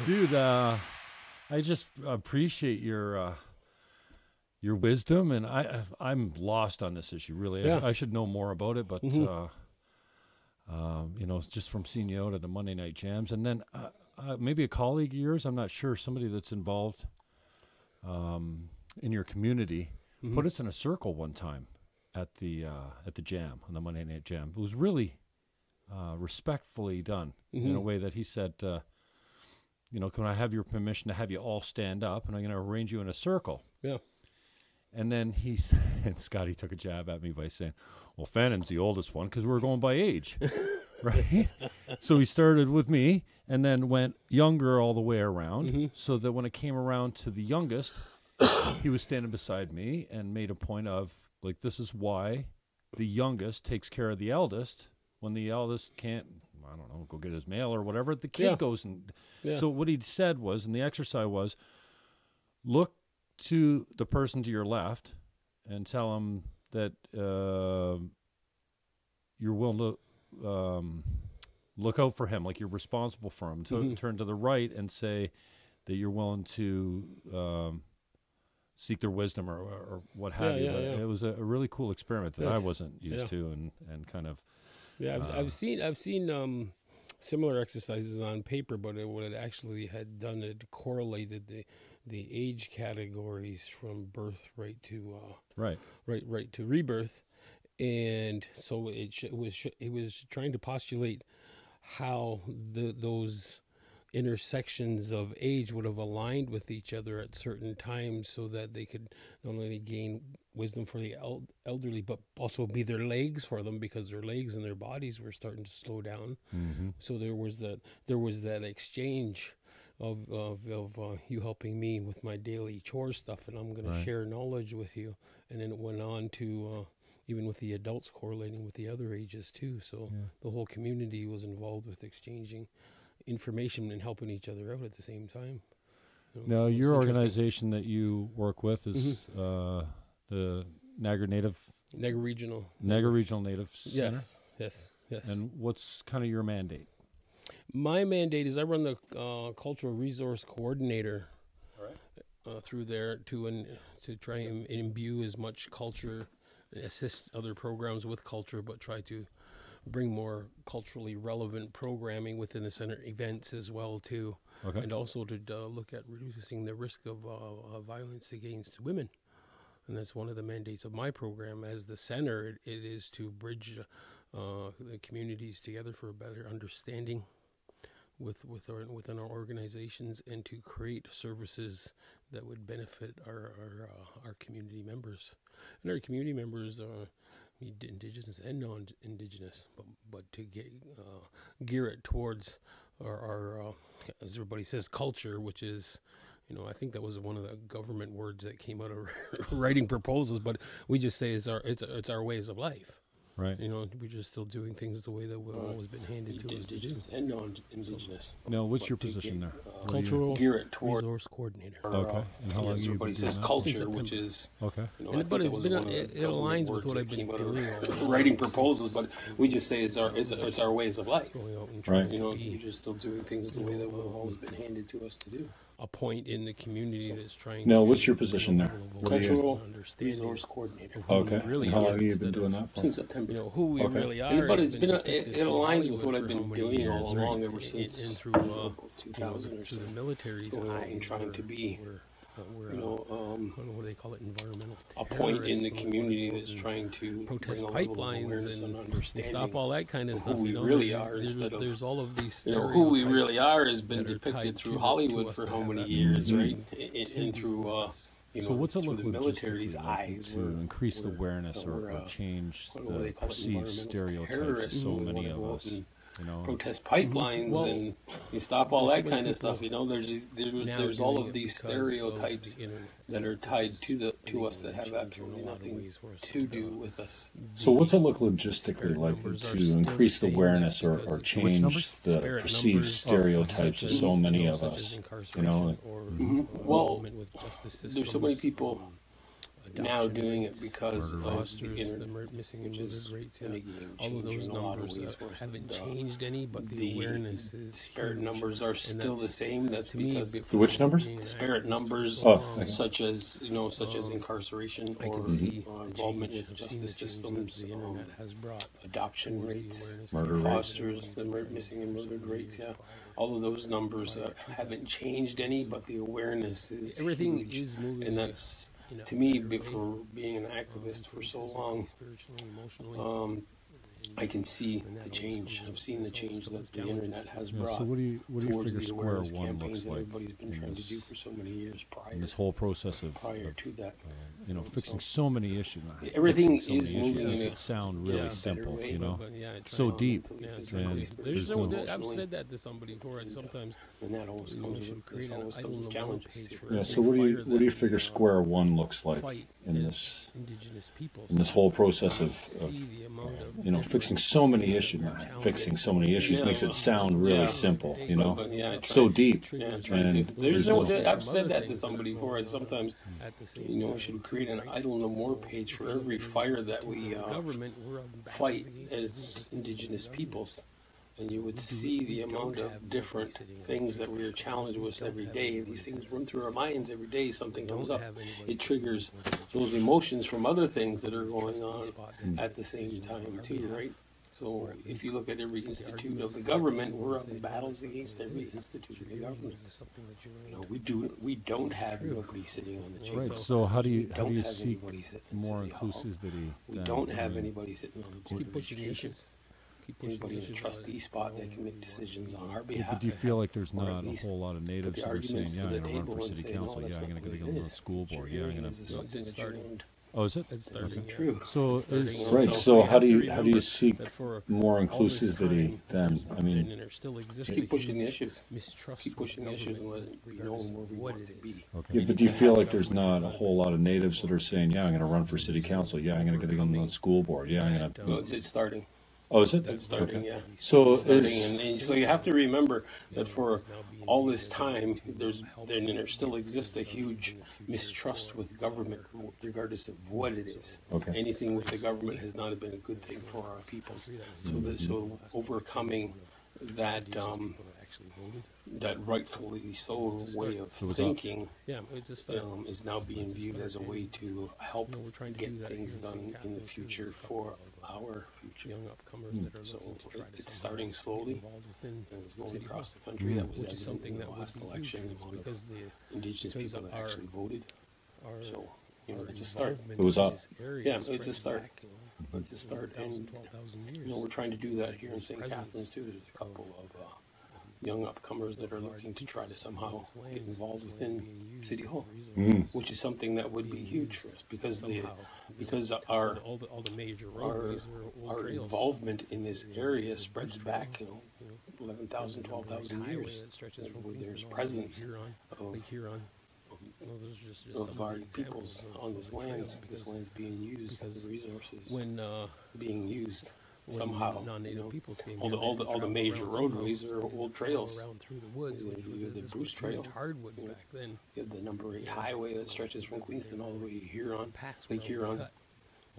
Dude, I just appreciate your wisdom, and I'm lost on this issue, really. Yeah. I should know more about it, but just from seeing you out at the Monday Night Jams, and then maybe a colleague of yours, I'm not sure, somebody that's involved in your community, put us in a circle one time at the jam, on the Monday Night Jam. It was really respectfully done in a way that he said, can I have your permission to have you all stand up, and I'm going to arrange you in a circle. Yeah. And then and Scotty took a jab at me by saying, well, Fannon's the oldest one because we're going by age, right? So he started with me and then went younger all the way around, so that when it came around to the youngest, he was standing beside me and made a point of, like, this is why the youngest takes care of the eldest when the eldest can't, I don't know, go get his mail or whatever. The kid goes and... Yeah. So what he said was, and the exercise was, look to the person to your left and tell him that you're willing to look out for him, like you're responsible for him. So turn to the right and say that you're willing to seek their wisdom or what have you. But it was a really cool experiment that I wasn't used to, and kind of... Yeah, I've seen similar exercises on paper, but what it actually had done, it correlated the age categories from birth right to rebirth, and so it was trying to postulate how those intersections of age would have aligned with each other at certain times, so that they could not only gain wisdom for the elderly, but also be their legs for them, because their legs and their bodies were starting to slow down. So there was that exchange of you helping me with my daily chore stuff, and I'm going to share knowledge with you. And then it went on to even with the adults correlating with the other ages too. So the whole community was involved with exchanging information and helping each other out at the same time. Now, your organization that you work with is the Niagara Regional Native Center? Yes. And what's kind of your mandate? My mandate is I run the Cultural Resource Coordinator through there to try and imbue as much culture, assist other programs with culture, but try to bring more culturally relevant programming within the center, events as well too, and also to look at reducing the risk of violence against women. And that's one of the mandates of my program. As the center, it is to bridge the communities together for a better understanding within our organizations, and to create services that would benefit our community members. And our community members are Indigenous and non-Indigenous, but to gear it towards our as everybody says, culture, which is, I think that was one of the government words that came out of writing proposals, but we just say it's our ways of life. Right. We're just still doing things the way that we've always been handed to us to do. And non-Indigenous. Now, what's your position there? Cultural gear it toward Resource Coordinator. Okay. And how long have you everybody been says doing culture, which is But it aligns with what I've been doing. Writing proposals, but we just say it's our ways of life. Right. We're just still doing things the way that we've always been handed to us to do. A point in the community that's trying. Now, what's your position there? Cultural Resource Coordinator. Okay. And how long have you been doing that for? Since September. Who we really are. But it aligns with what I've been doing all along ever since. And through 2000 or so. through the military's I'm trying to be, what do they call it? Environmental a point in the community that's trying to protest bring a level of pipelines awareness and understanding stop all that kind of stuff. Who we really are, there's all of these who we really are has been that are depicted tied through to Hollywood for how many years, right? And through So what's it through look the military's logistically eyes to increase the awareness or change the perceived stereotypes of so many of us? Protest pipelines and you stop all that kind of stuff. There's all of these stereotypes that are tied to us that have absolutely nothing to do with us. So what's it look logistically like to increase the awareness or change the perceived stereotypes of so many of us? Well, there's so many people now doing it because of the internet, missing and which murdered is rates. a game All of changer those in a lot of numbers ways. haven't changed any, but the awareness is disparate huge. numbers are still the same. That's to me, because it's Which numbers? disparate numbers, okay. such as incarceration I or can see involvement the with change. I've seen justice the change systems, that the internet has brought. adoption towards the rates, awareness Murder of rates. fosters, the missing and murdered rates. Yeah, all of those numbers haven't changed any, but the awareness is Everything huge. is moving, And that's, you to me, for being an activist for so long, spiritually, emotionally. I can see the change. I've seen the change that the internet has Yeah, brought so what do you towards figure the square awareness one campaigns looks that like everybody's been in trying to this, do for so many years in this whole process of prior to that? fixing so many issues? Everything Fixing so is many moving issues in makes it sound really better simple, way, you know, But yeah, so deep. There's And There's no- I've said that to somebody before, and sometimes and that always you comes should with, create this an always idle comes with number challenges. page too. for Yeah. every So what do fire you that figure square one looks like fight in is this indigenous peoples. whole process of See the amount of fixing so many issues? Fixing so many issues makes it sound really simple, you know, But yeah, so deep. Yeah, And there's no- I've said that to somebody before. And sometimes, at the same we time. should create an idle no more page for every fire that we Government, we're on back fight against as the indigenous peoples. And you would see the amount of different things that we are challenged with every day. These things run through our minds every day. Something comes up. It triggers those emotions from other things that are going on at the same time too, right? So if you look at every institute of the government, we're up in battles against every institute of the government. We don't have nobody sitting on the chair. Right. So how do you don't have seek anybody sitting in more City Hall. inclusivity? We then? don't I have mean, anybody sitting on the board Keep of pushing education. issues. Keep pushing Anybody in a issues. trustee spot that can make decisions on our But behalf. do you feel like there's Or at not a least whole lot of natives the who are saying, arguments yeah, to I'm the going to run table for and city say, no, council, that's yeah, I'm not going to the get way on it the is. school board, yeah, I'm going This is to... something that you starting. learned. Oh, is it? It's starting. Yeah. True. So It's starting is- also. Right. So we how have do to you remember seek that for more all this inclusivity time, then? there's- I mean, and there still exists Just keep a pushing the huge issues. mistrust Keep with pushing the issues and let government, it be regardless known where of we what want it to is. be. Okay. yeah, but do you feel like there's not a whole lot of natives that are saying, yeah, I'm going to run for city council, yeah, I'm going to get on the school board, yeah, I'm going No, to... it's starting. Oh, is it? It's starting, Okay. yeah. So It's starting, is- and so you have to remember that for all this time, there still exists a huge mistrust with government, regardless of what it is. Okay. Anything with the government has not been a good thing for our people. So overcoming that that rightfully so way of thinking Yeah, it's a start. is now being viewed as a way to help we're trying to do get that things here in done St. in the Catharines, too, future with a for couple our future. Young upcomers that are So looking to try to it's somehow starting get slowly, involved within and it's going City Hall, across the country. That was which is evident something in that the would last be election, huge the amount of because the indigenous because people that our- actually voted. our So our it's a start. involvement It was in up. this area Yeah, it's a spreads start. back, It's a start, and 12,000 years. we're trying to do that here in St. Presence Catharines too. There's a couple of young upcomers that are looking to try to somehow get involved within City Hall, which is something that would be huge for us because our all the major our, roadways are old our trails. involvement in this area spreads back 11,000, 12,000 Highway years. that stretches from Where Queenston there's all the way to presence Huron, of Lake Huron. No, those are just some of our the peoples examples on this the land. trail, This because land's being used, because the resources when being used when somehow. non-native peoples came all here, the all they the had all the to major travel around roadways somehow. are They had old to travel trails. around through the woods, You which have was the this Bruce was Trail. huge hardwoods Yeah. back then. You have the number 8 highway that stretches from Queenston all the way to Huron, Paths Lake were Huron. cut.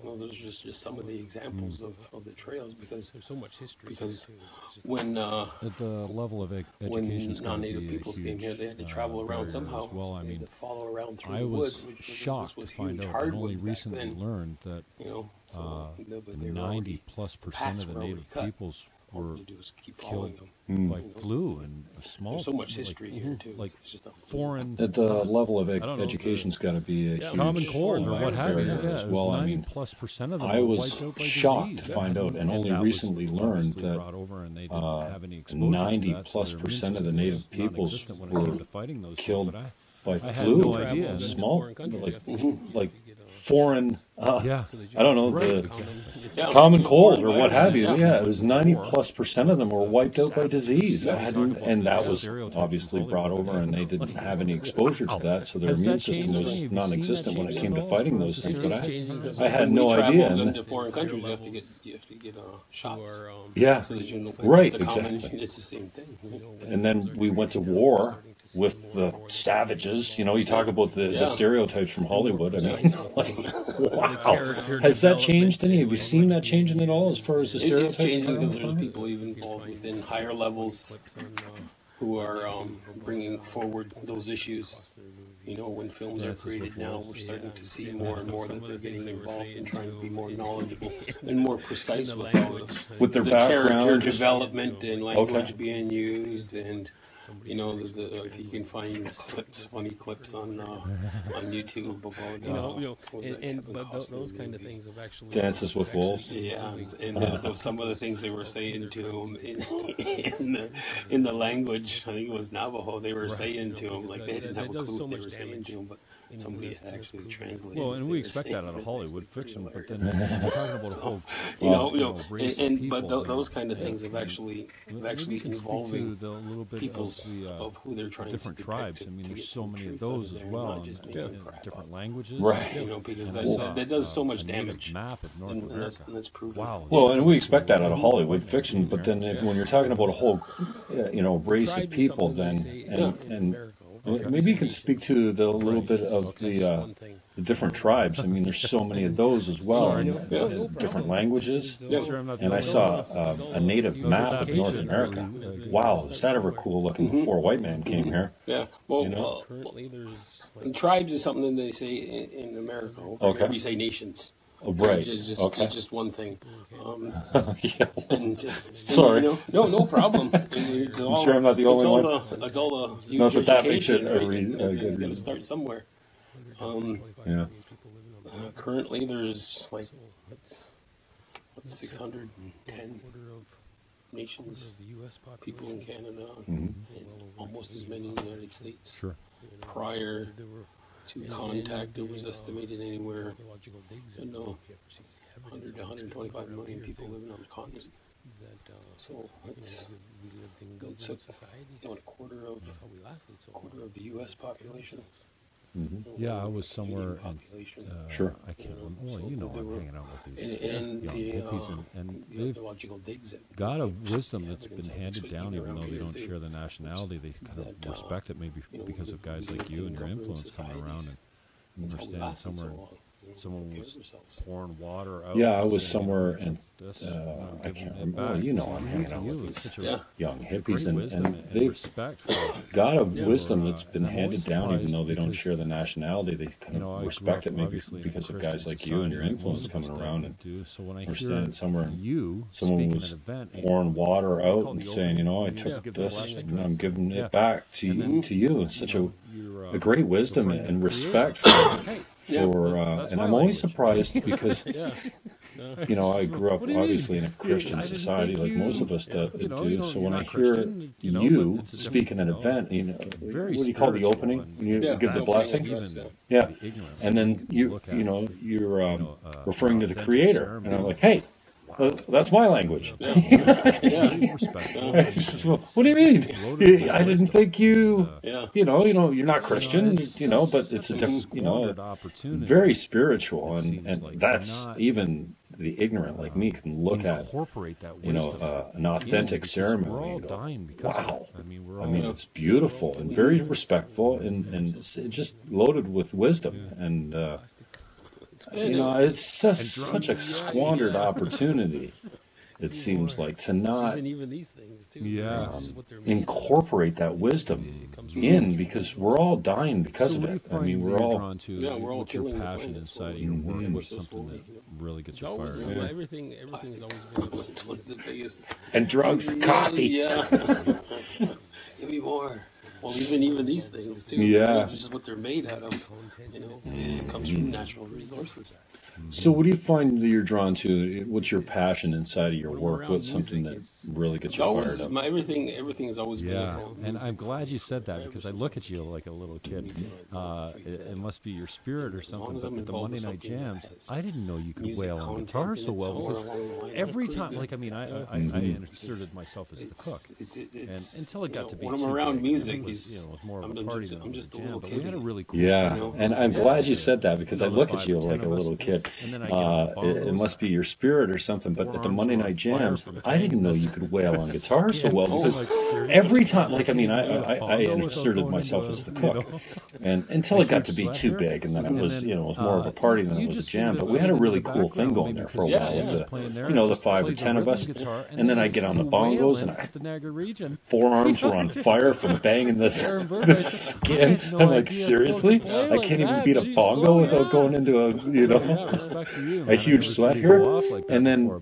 Well, those are just some of the examples of the trails because There's so much history. because there, too. It's just- when At the level of education, when non-native peoples came here, they had to travel around somehow. Well, I They had mean, to follow around through I the was woods, which shocked was to find huge out, and only hardwoods back recently then. learned that You know, so but they were 90+% paths of the were already native cut. peoples all were you do is keep following killed them. by flu and a small. There's so much like, history here too. like It's just foreign. At the level of I don't know, education's got to be a huge common cold or what have you. barrier Yeah, as it well. was I mean, 90+% of them I were was wiped out by shocked disease. to find out, and only that was recently learned obviously that brought over and they didn't have any exposure to that, so 90+% of the their immune native system was peoples non-existent when it were came to fighting those things, killed but by I had flu. no Travel idea. into Small, foreign countries, like you have to like get a- foreign. yeah. so that you I don't know Right. the Yeah. common cold or Foreign what have you. viruses, Yeah, it was 90+% of them were wiped out by disease. I hadn't, and that was Stereotypes obviously from brought Hollywood. over, and they didn't have any exposure to that, so their Has immune that system changed any? was Have you seen non-existent that when it change came at to all fighting as far those as things. the But It's changing because I had when no we travel idea. into And, foreign countries, you have to levels get to shots. our, yeah, So that you know, right, the common, exactly. it's the same thing. And then we went to war with the savages. You know, you talk about the stereotypes from Hollywood. I mean, like, wow. Has that changed any? Have you seen that changing at all as far as the stereotypes? It's changing because there's people even involved within higher levels who are bringing forward those issues. You know, when films are created now, we're starting to see more and more that they're getting involved in trying to be more knowledgeable and more precise with all with their the background, character development and language being used, and you know, if you can find clips, funny clips on YouTube about those kind of things have actually Dances with Wolves. Yeah, and some of the things they were saying to him in the language, I think it was Navajo, they were saying to him, like they didn't have a clue what they were saying to him, but somebody had actually translated. Well, and we expect that out of Hollywood fiction, but then we're talking about a whole, but those kind of things have actually involving a little bit people's of who they're trying different to tribes. I mean, there's so many of those as well, in different languages. Right. You know, because that does so much damage. Map of North America. And that's proven. Wow. Well, and we expect that out of Hollywood fiction, but then when you're talking about a whole, race of people, then maybe you can speak to the little bit of the different tribes. I mean, there's so many of those as well, and different languages. And I saw a native map of North America. Wow, is that ever cool looking before a white man came here? Yeah. Well, currently there's tribes is something that they say in America. Okay. We say nations. Oh, right. It's just one thing. Sorry. No problem. It's all, I'm sure I'm not the only one. It's all the Not that makes it right? a good Got to reason. start somewhere. Currently, there's like 610 nations, people in Canada, and almost as many in the United States. Sure. Prior to contact, it was estimated anywhere, 100 to 125 million people living on the continent. So it's a quarter of the U.S. population. Yeah, I was somewhere in, Sure. I can't remember. Well, I'm hanging out with these And young hippies, and they've got a wisdom that's been handed down, even though they don't share the nationality. They kind of respect it, maybe because of guys like you and your influence coming around and understand somewhere. Someone was pouring water out. Yeah, I was somewhere, and I can't remember. Well, I'm hanging out with these young hippies, and they've got a wisdom that's been handed down, even though they don't share the nationality. They kind of respect it, maybe because of guys like you and your influence coming around, and we're standing somewhere, and someone was pouring water out and saying, I took this, and I'm giving it back to you. It's such a great wisdom and respect and I'm always surprised because, I grew up obviously in a Christian society like most of us do. So when I hear you speak in an event, what do you call the opening? When you give the blessing? Yeah. And then you're referring to the Creator. And I'm like, hey, that's my language. What do you mean? I didn't think you, you're not Christian, but it's a different, very spiritual, and that's even the ignorant like me can look at, an authentic ceremony and go, wow. I mean, it's beautiful and very respectful, and it's just loaded with wisdom, and it's just such a squandered opportunity, it seems like, to not incorporate that wisdom in, because we're all dying because of it. I mean, we're all drawn to what's your passion inside of your work, what's something that really gets you fired up. Everything has always been It's one of the biggest. And drugs, coffee. Yeah. Give me more. Well, even these things too. Yeah. It's just what they're made out of. It comes from natural resources. So what do you find that you're drawn to? What's your passion inside of your work? What's something that really gets you fired up? Everything has always been. And I'm glad you said that, because I look at you like a little kid. It must be your spirit or something. But at the Monday night jams, I didn't know you could wail on guitar so well, because every time, I inserted myself as the cook, and until it got to be when I'm around music, it was more of a party than a jam. But we had a really cool thing. And I'm glad you said that, because I look at you like a little kid. It must be your spirit or something. But at the Monday night jams, I didn't know you could wail on guitar so well, because every time, like, I mean, I inserted myself as the cook, and until it got to be too big, and then it was, it was more of a party than it was a jam. But we had a really cool thing going there for a while. The 5 or 10 of us, and then I get on the bongos, and forearms were on fire from banging this skin. I'm like, seriously? I can't even beat a bongo without going into a huge sweat here. And then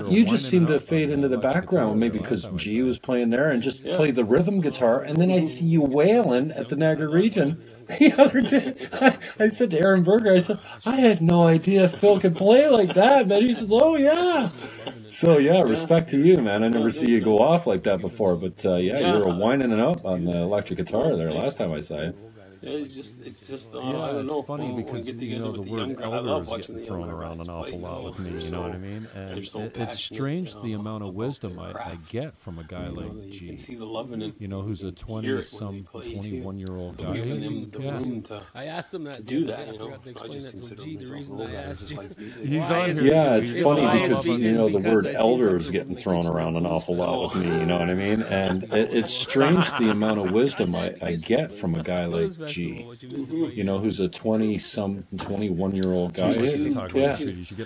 you just seem to fade into the background, maybe because G was playing there and just played the rhythm guitar, and then I see you wailing at the Niagara region. The other day, I said to Aaron Berger, I said, I had no idea Phil could play like that, man. He says, oh, yeah. So, respect to you, man. I never see you go off like that before. But, you were winding it up on the electric guitar there last time I saw you. It's just I don't know. It's funny because, the word elders get thrown around an awful lot with me, you know what I mean? And it's strange the amount of wisdom I get from a guy like G. Who's a 21-year-old guy. I asked him that. To do that, I forgot to explain that to G. The reason I asked you. He's on here. Yeah, it's funny because, the word elder is getting thrown around an awful lot with me, you know what I mean? And it's strange the amount of wisdom I get from a guy like G. Who's a 21-year-old guy.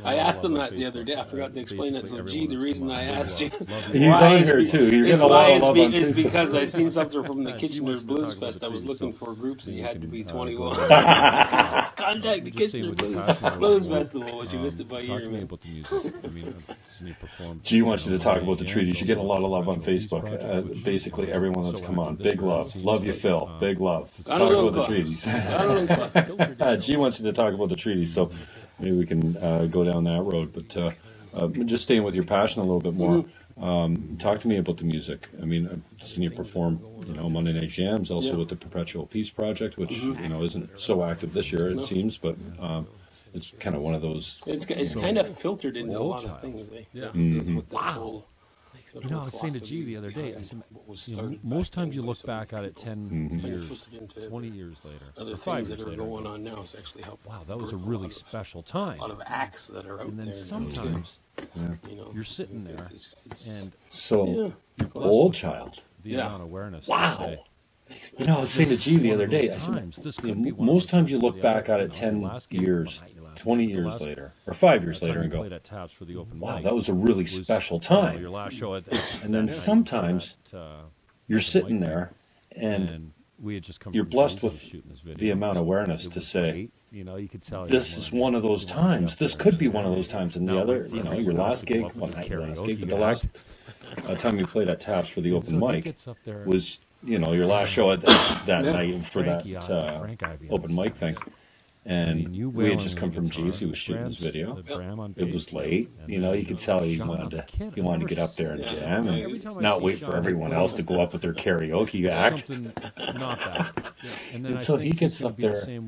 I asked him that the other day. I forgot to explain that. So, G, the reason I asked you, he's on here too. You're getting a lot of love on Facebook. It's because I seen something from the Kitchener Blues Fest. I was looking for groups, and you had to be 21. Contact the Kitchener Blues Festival, but you missed it by a year. G wants you to talk about the treaties. You're getting a lot of love on Facebook. Basically, everyone that's come on. Big love. Love you, Phil. Big love. Talk about the treaties. G wants you to talk about the treaties, so maybe we can go down that road. But just staying with your passion a little bit more, talk to me about the music. I mean, I've seen you perform, Monday Night Jams, also with the Perpetual Peace Project, which isn't so active this year, it seems, but it's kind of one of those. It's kind of filtered into a lot of things. Wow. I was saying to G the other day, I said, most times you look back at it 10 years, 20 years later, or 5 years later. Going on now is actually helping. Wow, that was a really special time. A lot of acts that are out there. And then sometimes you're sitting there, and so old child. The amount of awareness. Wow. To say, I was saying to G the other day, I said, most times you look back at it 10 years, 20 years later, or 5 years later, and go, wow, that was a really special time. And then sometimes you're sitting there, and you're blessed with the amount of awareness to say, this is one of those times. This could be one of those times. And the other, your last gig, well, not your last gig, but the last time you played at Taps for the open mic was, your last show at that night for that open mic thing. And we had just come from G's. He was shooting his video. It was late. You could tell he wanted to get up there and jam and not wait for everyone else to go up with their karaoke act. And so he gets up there, and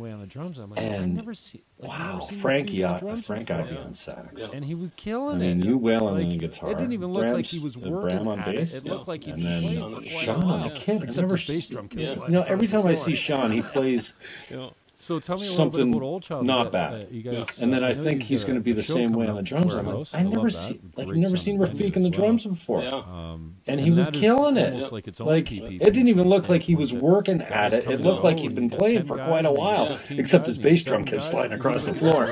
wow, Frank Ivy on sax. And he would kill it. And you wailing on the guitar. It didn't even look like he was working on bass. It looked like he and then Sean, a kid. Except the bass drum kills. Every time I see Sean, he plays. So tell me a something little bit about Old Child. Not bad. You guys, and then I think he's going to be the same way on the drums. I'm like, I've never seen Rafiq on the drums before. And he was killing it. Like, it didn't even look like he was working at it. It looked like he'd been playing for quite a while, except his bass drum kept sliding across the floor.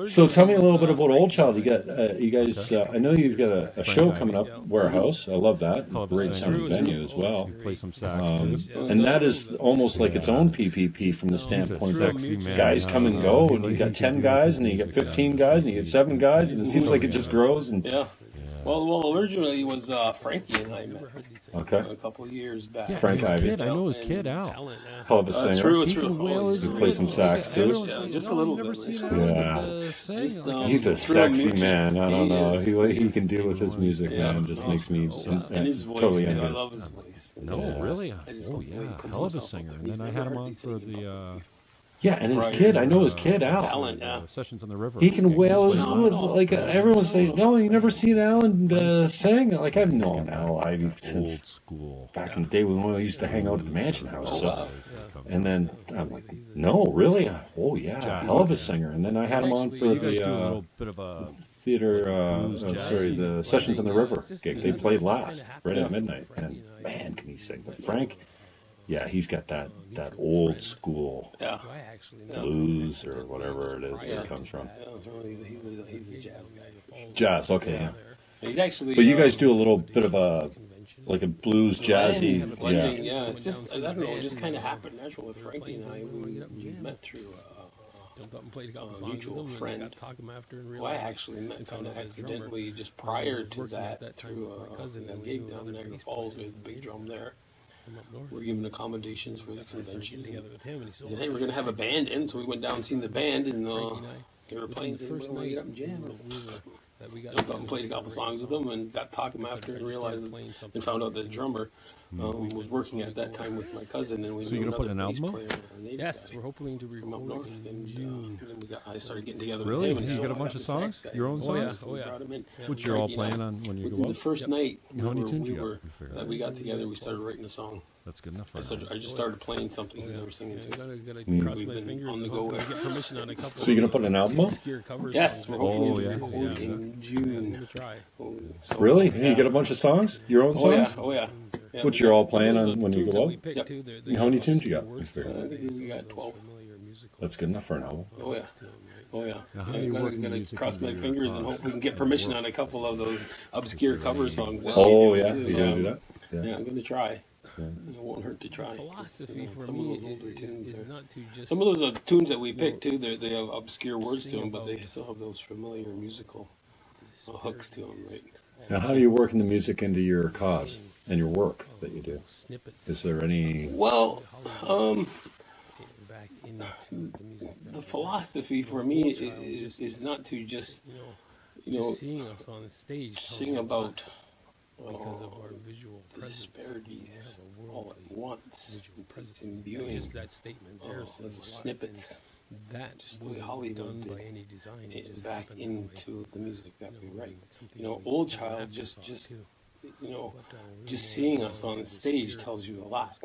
So tell me a little bit about Old Child. You guys. I know you've got a show coming up, Warehouse. I love that. Great sounding venue as well. And that is almost like its own PPP from the standpoint that guys come and go, and you got 10 guys, and you get 15 guys, and you get 7 guys, and it seems like it just grows. And Well, originally it was Frankie and I met. Okay. A couple of years back. Yeah, Frank Ivy. I know his kid Al. Hell of a singer. True. He plays some sax too. Just a little bit. He's a sexy man. I don't know. He can do with his music, man. Just makes me totally envious. I love his voice. No, really? Oh, yeah. Hell of a singer. And then I had him on for the Yeah, and his kid, I know his kid, Alan, Sessions on the River. He can wail his woods. Like, everyone's saying, no, you never seen Alan sing? Like, I've known Al since school. Back in the day when we used to hang out at the Mansion House. So. And then I'm like, no, really? Oh, yeah, hell of a singer. And then I had him on for the little bit of a theater, the Sessions on the River gig. They played last, right at midnight. And, man, can he sing. But Frank... Yeah, he's got that old school blues or whatever it is that it comes from. He's a jazz guy. Jazz, okay. Yeah. He's actually. But you guys do a little bit of a blues jazzy. Blending, yeah. It's just I don't know. It just kind of happened naturally with Frankie and I. We met through a mutual friend. Who I actually met kind of accidentally just prior to that through a gig down in Niagara Falls with the big drum there. We're given accommodations for the convention. He said, "Hey, we're going to have a band in," so we went down and seen the band, and they were playing. The first night, get up and jam. Jumped up and played a couple songs with them, and got talking after, and realized and found out that the drummer was working at that time with my cousin, and we. So you're gonna put an album? Yes, we're hoping to record in June. I started getting together. Really? With him, You got a bunch of songs? Your own songs? Oh yeah. Which you're all playing on when you go out? The first night How many tunes we got together, we started writing a song. That's good enough for I just started playing something because I was singing to. Gotta cross my fingers on the go. Get permission on a couple. So you're gonna put an album up? Yes, we're hoping to record in June. So, really? Yeah. You get a bunch of songs? Your own songs? Oh yeah. Which you're all playing on when you go out? Yep. How many tunes you got? I think we got 12. That's good enough for an album. Oh yeah. I'm gonna cross my fingers and hope we can get permission on a couple of those obscure cover songs. Oh yeah, you're gonna do that? Yeah, I'm gonna try. Yeah. It won't hurt to try. Philosophy for me is not to just. Some of those tunes that we pick too, they have obscure words to them, but they still have those familiar musical hooks to them, right? Now, how are you working the music into your cause and your work that you do? Is there any? Well, the philosophy for me is not to just seeing us on the stage, sing about. Because of our visual disparities all at once. It's imbuing just that statement there says snippets. That just was Hollywood done by any design. It is back into the music that we write. Old Child just seeing us on the stage tells you a lot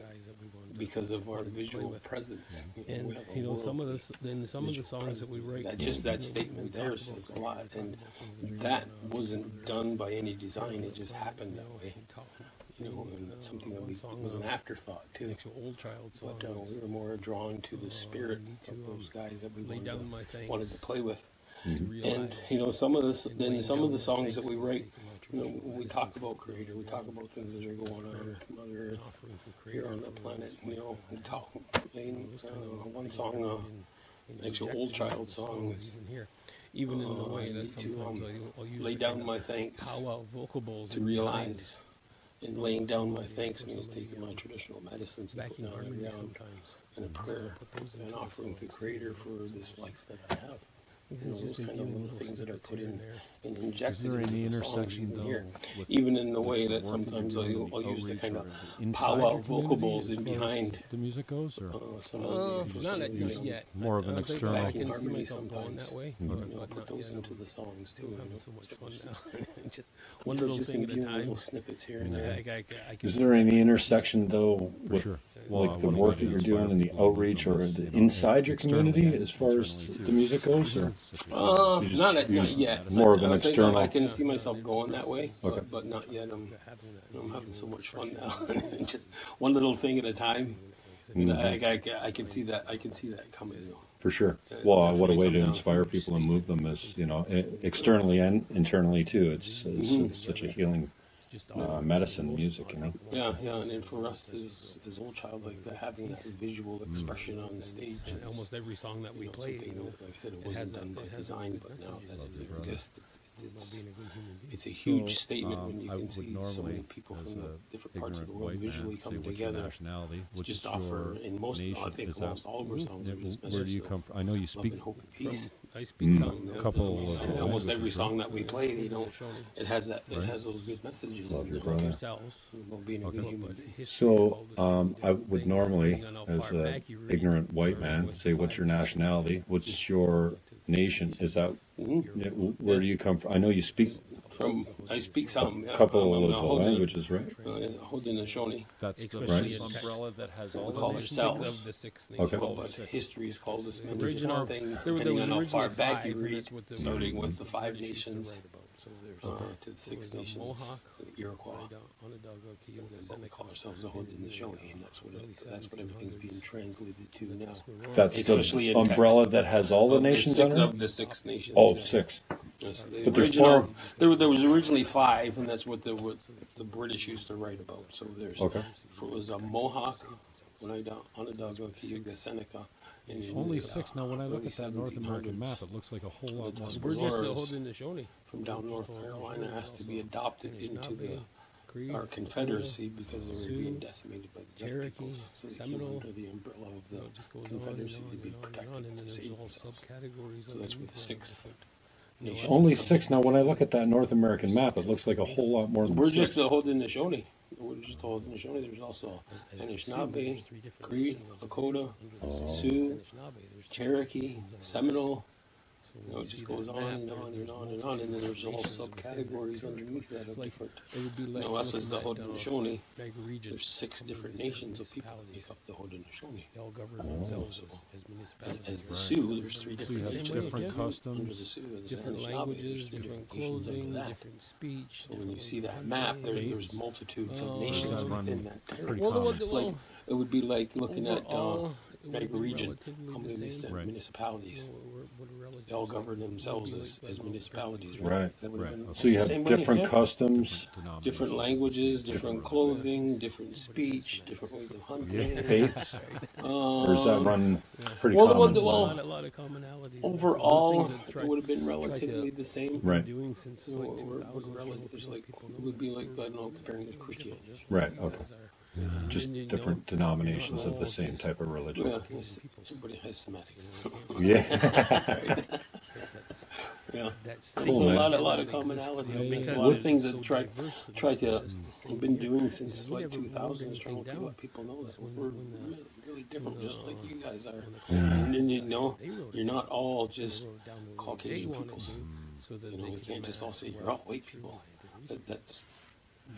because of our visual presence. And some of the songs that we write, that statement there says a lot, and that wasn't done by any design. It just happened that way. And that's something that was an afterthought too. Old Child songs. But we were more drawn to the spirit of those guys that we wanted to play with. And some of the songs that we write, we talk about Creator, we talk about things that are going on with Mother Earth here on the planet. We talk. One song, actual Old Child song, is even in the way that sometimes I'll use lay down my thanks. Vocal bowls to realize. And laying down my thanks means taking my traditional medicines and putting on the ground and a prayer and offering to Creator for this life that I have. Those kind of little things that are put in and injected into the intersection even here. Even in the way that sometimes I'll use the kind of powwow vocal bowls in behind. The music goes, or not yet. More of an external. I can harmony sometimes that way. I'll put those into the songs too. I'm having so much fun now. Just one little thing at a time. Little snippets here and there. Is there any intersection though with the work that you're doing in the outreach or inside your community as far as the music goes, or? Not yet. More of an external. I can see myself going that way, but not yet. I'm having so much fun now. Just one little thing at a time. I can see that. I can see that coming. For sure. Well, what a way to inspire people and move them is, externally and internally too. It's such a healing medicine, music, Yeah, and then for us as Old Child, like having that visual expression on the stage. Almost every song that we play, like I said, it wasn't done by design, but now that it exists, it's a huge statement when you can see so many people from the different parts of the world visually coming together. Nationality? It's just offer in most, I think almost all of our songs. Where do you come from? I know you speak. I speak some. A couple of almost every song that we play, it has that. It has those good messages. Love your brother. Being a good human. So I would normally, as an ignorant white man, say, "What's your nationality? What's your nation?" Is that where do you come from? I know you speak. I speak some. A couple of languages, right? Haudenosaunee. That's the umbrella that has all call the ourselves. Of the Six Nations. Okay. But history is called this. Original Original things, there depending was on how far originally back five, you and read, that's what the starting with the Five British used to Nations write about. So there's to the Six there was a Nations, Mohawk, the Iroquois. Onondaga, Cayuga, But we Seneca. call ourselves the Haudenosaunee, and that's what everything's being translated to now. That's Especially the in umbrella text. that has all the nations six under of it? the Six Nations. Oh, yeah. 6. Yes, But there's original- 4. There was originally 5, and that's what the British used to write about. So there's Okay. it was a Mohawk, Onondaga, Cayuga, Seneca. And only 6. Now, when I look at that North American map, it looks like a whole lot more. We're just the Wars Haudenosaunee. from down North Carolina asked to be adopted into the Cree, our Confederacy because they were Sioux, being decimated by the Cherokee, peoples. So they came Seminole. under the umbrella of the It just goes Confederacy on to be and on and protected on, and to then save there's all themselves. subcategories. So that's where the 6 nations. Only 6. Now, when I look at that North American map, it looks like a whole lot more than We're 6. just the Haudenosaunee. We're just the Haudenosaunee. There's also Anishinaabe, Cree, Lakota, Sioux, Cherokee, Seminole. It just goes on and on and on and on, and then there's all subcategories underneath that of different. It would be like Us as the Haudenosaunee, Niagara region. there's 6 different nations of people that make up the Haudenosaunee. They all govern themselves as municipalities. As the Sioux, there's 3 So you different have nations. different Under the customs. Sioux, there's Different Anishinaabe, languages, there's 3 different nations under clothing, that. different speech. So when you different see that map, there's faiths. multitudes of Oh, nations that run within that pretty territory. common. It's like it would be like looking at overall, it would Niagara be region, relatively how the many same. Right. municipalities. What a relative They all is. govern themselves It would as be like municipalities, Right. That would have Right. been So you same have way, different yeah. customs, Different languages, different clothing, different speech, different ways of hunting. faiths, or does that run pretty Well, common? well, a lot of commonalities. Overall, Things that it would have been try to- relatively the same. Right. doing since So like we're 2000. relatively like it would be like I don't know comparing it to Christianity. Right, okay. Just different denominations of the same type of religion. Yeah, everybody has semantics. Yeah. Yeah. That's There's man. a lot of commonalities. There's a lot of things that try to we've been doing since like 2000 is trying to let people know that we're really different, just like you guys are. And then you're not all just Caucasian peoples. You can't just all say you're all white people.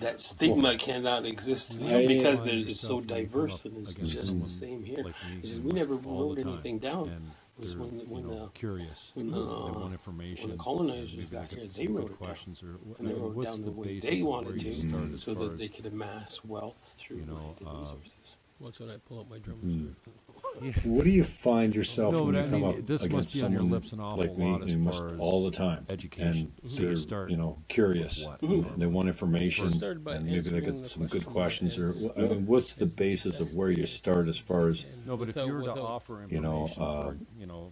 That stigma cannot exist because it's so diverse and it's just the same here. It's just we never wrote anything down. It was when curious. when They want information. when the colonizers maybe got they here, get they some good wrote it down. questions or And they wrote what's down the the way basis they of wanted where you to, start as so far that they as- could amass wealth through the resources. What's when I pull up my drum? What do you find yourself No, when but you I come mean, up this must against be on your someone lips an awful like me, lot as you must far as all the time, education. and So you they're start curious, what? and they want information, Started by and maybe they answering get the some good question questions. Or as- I mean, what's the basis of where you start as far as No, but if you were to offer you know, information for,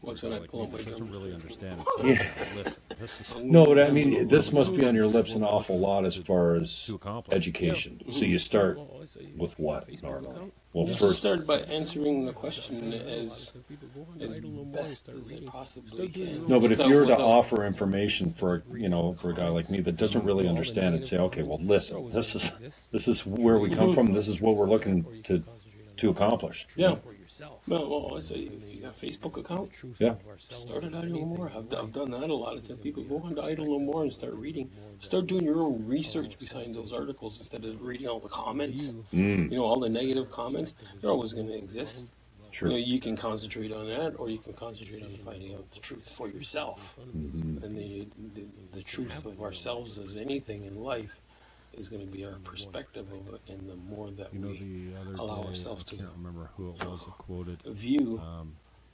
What's a guy when I like pull me up my that doesn't drum? really understand it. Yeah. Listen, this is no, but I mean, this must be on your lips an awful lot as far as to accomplish. education. So you start Oh, I say, with what Facebook normally? account? Well, Just first, started by answering the question as People go on to as idle no more and best start as they reading. possibly Start doing can. your no, but if Without- you were to without- offer information for for a guy like me that doesn't really understand it, say, okay, well, listen, this is where we come from. This is what we're looking to accomplish. Yeah. for yourself. Well, I say if you got a Facebook account, Truth Yeah. of ourselves start at or Idle No anything. More. I've done that a lot. It's people go on to Idle No More and start reading. Start doing your own research behind those articles instead of reading all the comments. All the negative comments. They're always going to exist. Sure. You can concentrate on that, or you can concentrate on finding out the truth for yourself. And the truth of ourselves as anything in life is going to be our perspective of it, and the more that The we other allow day, ourselves I to can't remember who it was that quoted. view, I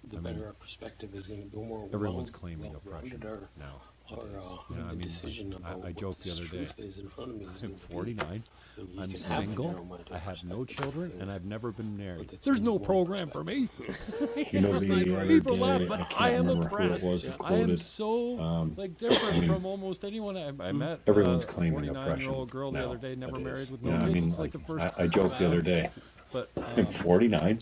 the mean, better our perspective is going to be. More Everyone's well- claiming well-rounded oppression our now. a decision about I joked the other day. Is in front of me. I'm 49. I'm single. I have no children, and I've never been married. There's no program for me. You know, the other People day, laugh, I but can't I am remember who it impressed. was that I am quoted. so different from almost anyone I met. Everyone's claiming 49-year-old girl the other day, never married with no I kids. mean, It's like the first I joked the other day. But I'm 49.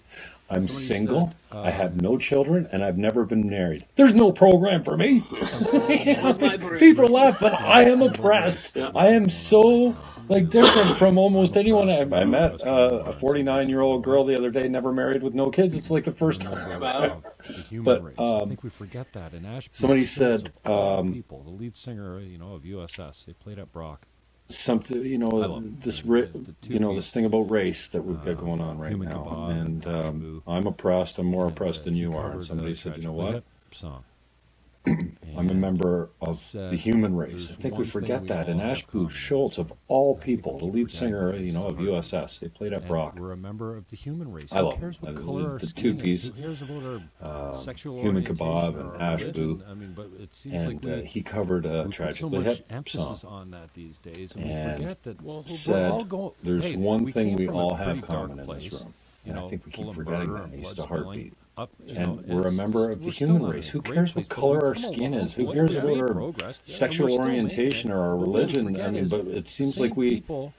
I'm single. I have no children, and I've never been married. There's no program for me. People laugh, but I am oppressed. I am so different from almost anyone I met. A 49-year-old girl the other day, never married with no kids. It's like the first time. the human race. I think we forget that. In Ashby, Somebody said, people, the lead singer, of USS, they played at Brock. something, this this thing about race that we've got going on right now, and I'm oppressed. I'm more oppressed than you are. And somebody said, you know what? Song. I'm a member of the human race. I think we forget that. And Ashby Schultz, of all people, the lead singer, of USS, they played at Brock. We're a member of the human race. I love Who cares what color our the skin two-piece, is? Who cares about our sexual Human orientation Kebab or and our Ashby. religion? I mean, but it seems And like he covered a we put so Tragically much Hip emphasis song. on that these days, and we And forget that we're said, all going. there's hey, one we thing came we from a all have pretty dark common in this place, room. And I think we full keep of forgetting murder that. and He's the blood spilling. heartbeat. Up, And we're a member of the we're still human not race. in a Who great cares place, what but color we've our come a skin long is? Who way. cares Yeah, about we our progressed, and we're sexual still orientation making or our it. What we religion? forget I mean, is but it seems same like we people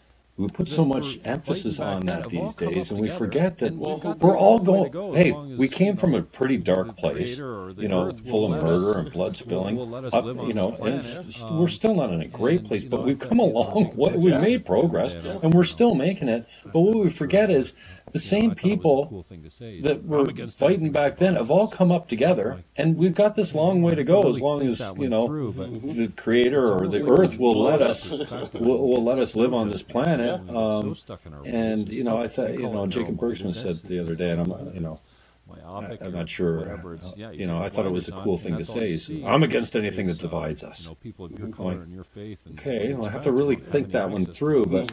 put that so much were emphasis fighting on back that then have all these come days, up and we together, forget that and we've got we're this all long way to going. go as Hey, long as, we came from a pretty the dark place, Creator or the Earth full will of let us- murder and blood spilling. will let us Up, live on and this it's, planet. we're still not in a great and, place, you but know, we've if come a that, long way. take We've pictures made of progress, them, and we're still making it. But what we forget is the same I thought it was a people cool thing to say. that I'm were against fighting anything back that then divides have all us. come up together, and we've got this long way to go. As long as the Creator or the Earth will let us will let us live on this planet. And I thought Jacob Bergsman said the other day, and I'm not sure. I thought it was a cool thing to say. I'm against anything that divides us. People of your color and your faith. Okay, well, I have to really think that one through, but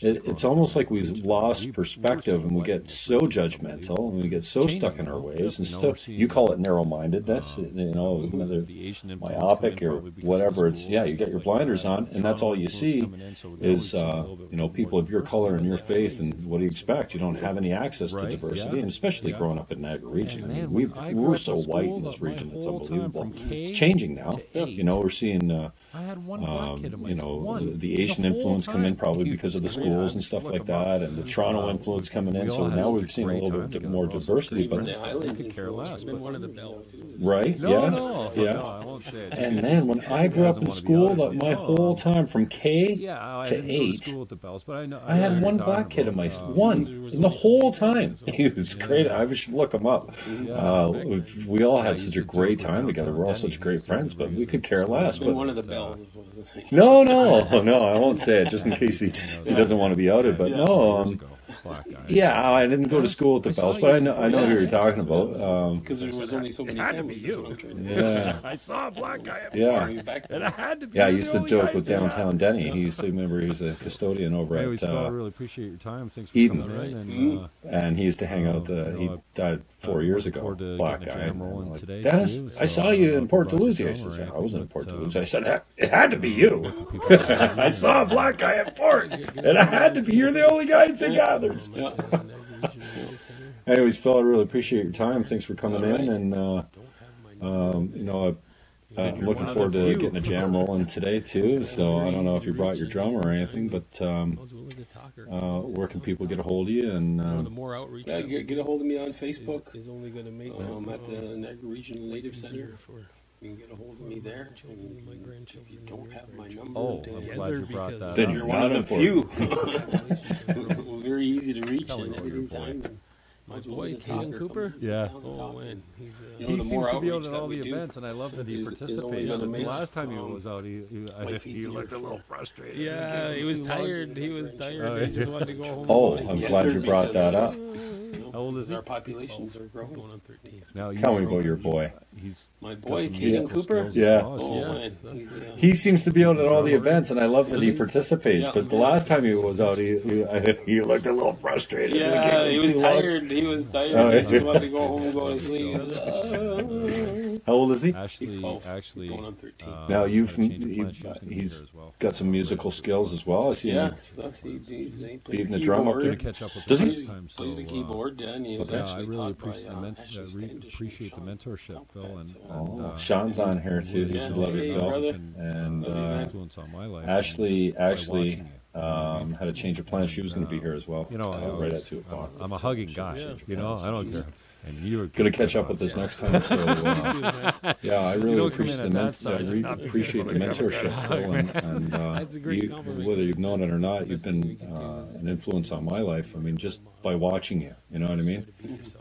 it's almost like we've lost perspective, and we get so judgmental, and we get so stuck in our ways, and so you call it narrow-mindedness, whether myopic or whatever. It's you get your blinders on, and that's all you see is people of your color and your faith, and what do you expect? You don't have any access to diversity, and especially growing up in Niagara region. I mean, we're so white in this region; it's unbelievable. It's changing now. We're seeing. I had one black kid in my the Asian influence come in probably because of the schools and stuff like that, and the Toronto influence coming in. So now we've seen a little bit more diversity. But could care less. It's been one of the bells. right, No, yeah. I won't say it. And then when I grew up in school, my whole time from K I to didn't go to 8, school at the Bells, but I know I had one black kid in my in the whole time. He was great. I should look him up. We all had such a great time together. We're all such great friends, but we could care less. It's been one of the bells. No, I won't say it just in case he doesn't want to be outed. But no, I didn't go to school at the Bells, but I know who you're talking about. Because there was only so many families. Yeah, I saw a black guy at And I had to be. yeah. I used to joke with downtown Denny. He used to remember he was a custodian over I at really appreciate your time. Thanks for Eden. coming in. and he used to hang out. He died 4 years ago. forward to Black getting a guy. jam rolling Like, today, Dennis, too, I so saw I you don't in know Port if you brought Dalhousie. your I drum said, or I wasn't in anything, Port but, Dalhousie. I said, it had to be you. I saw a black guy at Port, and I had to be. You're the only guy in St. Catharines. Anyways, Phil, I really appreciate your time. Thanks for coming in, and I'm looking forward to getting a jam rolling today too. So I don't know if you brought your drum or anything, but where can people get a hold of you? And the more outreach, get a hold of me on Facebook. is only going to make I'm at the Niagara Regional Native Center. easier for You can get a hold of me there. And my if grandchildren. you don't have my number, Oh, then I'm glad you brought that Then up. you're Not one of the important. few. Very easy to reach Tell me at about your any boy. time. My boy, Caden Cooper. Yeah. Oh man, he's You know, He the seems more to be out outreach at that all we the do events, and I love that he is only participated. gonna The make, last time he was out, life he easier looked a for- little frustrated. yeah, he was tired. He was tired. He just wanted to go home. oh, and I'm Yeah, glad you they're brought that up. I old is he? Our populations are growing. Going on 13. Now, Tell me about your boy. My boy, got some Cajun musical Cooper? skills as Yeah. well, so Oh, yeah. man. He seems to be out at all the events, and I love that he participates. Yeah. But the last time he was out, he looked a little frustrated. Yeah, he was too long. tired. He was tired. Oh, He just wanted to go home and go to sleep. How old is he? He's 12. Actually, He's going on 13. Now changed the plan. She was gonna be he's there as well. got some musical skills as well. I see him Yes, he plays beating the drum up Gonna there. keyboard. catch up with Does the he? next time. So, Plays the keyboard, and he was yeah, I actually really taught by, appreciate the mentorship, Phil, and Oh, Sean's on here too. He said, "Love you, Hey, Phil." brother. And influence on my life. Ashley and just by watching had a change of plans. She was going to be here as well. You know, right at 2:00. I'm a hugging guy. You know, I don't care. And you're Gonna catch up with us next time. So yeah, I really don't come appreciate in the at that size and not be appreciate the mentorship, Phil, and That's a great compliment. whether you've known it or not, you've been an influence on my life. I mean, just by watching you, you know what I mean?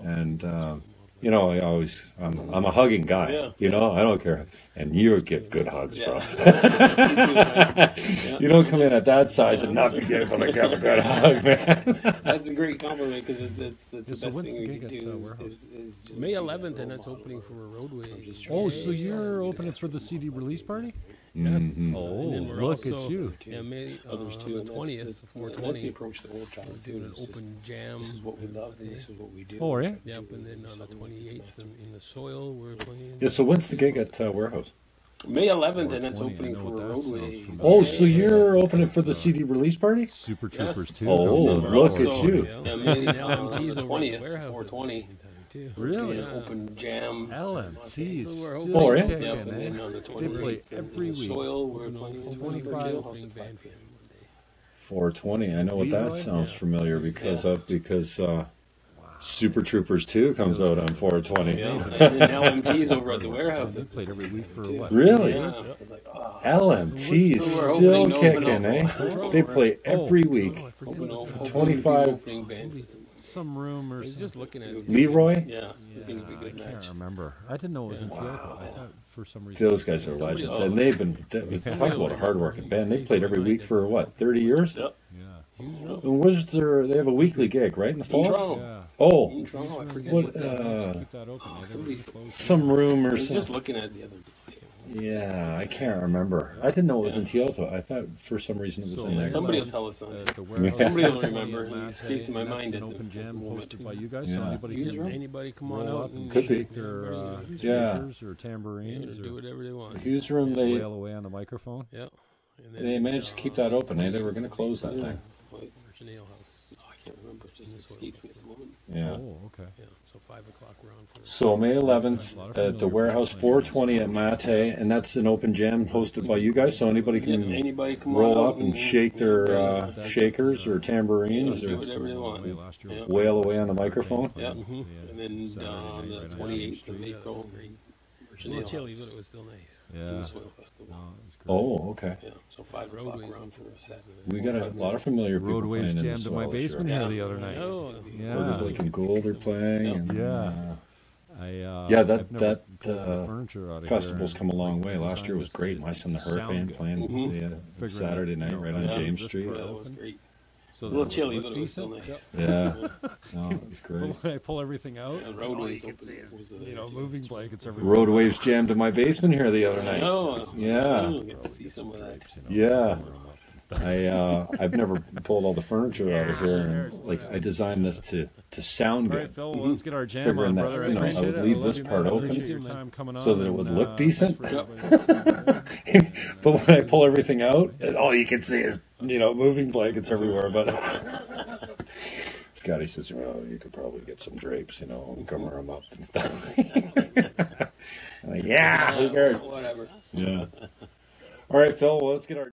And you know, I'm a hugging guy. Yeah. You know, I don't care. And you give good hugs, bro. Yeah. You don't come in at that size and not be able to give a good hug, man. That's a great compliment because it's the So best when's thing the we gig can at, do Warehouse? is just May 11th, and that's opening for a roadway. Oh, so you're opening for the CD release party? Mhm. Oh, And then we're look also, at you. Yeah, May Others too. the And 20th, that's the 420. approach that we'll try to do. Doing an Is just, open jam. this is what we love, and this is what we do. Oh, are you? Yep, and then on the 28th in the soil, we're playing. Yeah, so when's the gig at Warehouse? May 11th, and that's 420, opening I know for what a that roadway. sounds familiar. Oh, so you're opening for the CD release party? Super Yes. Troopers too. Oh, comes out. look Also, at you. Yeah, May LMT's the over 20th, at the warehouse. 420. Too. Really? An open jam. LMT So we're still Oh, yeah? kicking, Yep, and then eh? on the They 28th, play every in the week. soil, we're playing 25 Jailhouse at 5 band p.m. 420. I know what that Leroy? sounds familiar because Yeah. Super Troopers 2 comes out on 420. Yeah, and then LMT's over at the warehouse. They played every week for what? Really? Yeah. I was like, oh, LMT is So we're still opening to open kicking, up eh? for- They play every week. Oh, I forget open, what open, the- 25. opening band. Some room or I was just something. looking at it. Leroy? Yeah, I think it'd be a I good can't match. remember. I didn't know it was in Teal. I thought for some reason. Those guys are legends. And they've been, talk about a hard-working band. They played every week for, what, 30 years? Yep. Yeah. And where's they have a weekly gig, right, in the In fall? Toronto. Yeah. Oh, In Toronto, I forget what, what that Keep that open. I somebody- never closed it. some room I or was just something. looking at it the other day. Yeah, I can't remember. I didn't know it was in Teal'c. I thought for some reason it was So, in there. Somebody will tell us on The warehouse. Somebody will Matte, remember. It Matte, escapes my and mind that's at an the open jam moment. hosted by you guys, Yeah. so anybody Use can room? Anybody come on roll out up and and Could be. shake their Yeah. shakers or tambourines do or whatever they want. Hughes room, wail away on the microphone. Yeah. And then, they managed to keep that open. They were going to close that thing. Wait, Merchant Ale House. oh, I can't remember. It just escapes me at the moment. Yeah. Oh, okay. Yeah. So 5 o'clock round for. So May 11th at the Warehouse, 420 at Mate, and that's an open jam hosted by you guys. So anybody Yeah, can anybody come roll on out up and shake their shakers or tambourins do or whatever they want. Away last year. Yeah. wail away on the microphone. Yeah. Yeah. And then Saturday on night the right on 28th James of Street. April, A Merchant little Ale chilly, House, but it was still nice. Yeah. the Soil Festival. No, it was great. Oh, okay. Yeah, so 5 o'clock Roadways round for a set. We got a lot of familiar people Roadways playing in the jammed in my soil, basement sure. here Yeah. the other night. Oh, Yeah. Blake and Gould are playing. And, Yeah. Yeah, that- I've never that, pulled the furniture out of Festival's here come a long and way. Last year was designed great. this My son, the to sound Hurricane, good. playing Figuring Saturday out, night you know, right on yeah, James this Street. part That was open. great. So A little that it chilly, looked but it was still decent. nice. Yeah, no, it was great. But when I pull everything out, And roadways all you open. can see is, was you know, moving blankets everywhere. Road waves jammed in my basement here the other I night. know. Yeah. You'll get to see some of that. Yeah. I've never pulled all the furniture out of here, and like I designed this to sound All right, good, Phil, well, let's get our jam Figuring on, that, brother. you know, I appreciate would it. leave love this you, part man. open Appreciate your time coming on, so that it would and, look decent. thanks for everybody. but when I pull everything out, all you can see is moving blankets everywhere. But Scotty says, well, you could probably get some drapes, and cover them up and stuff. I'm like, yeah, who cares? Whatever. Yeah. All right, Phil. Well, let's get our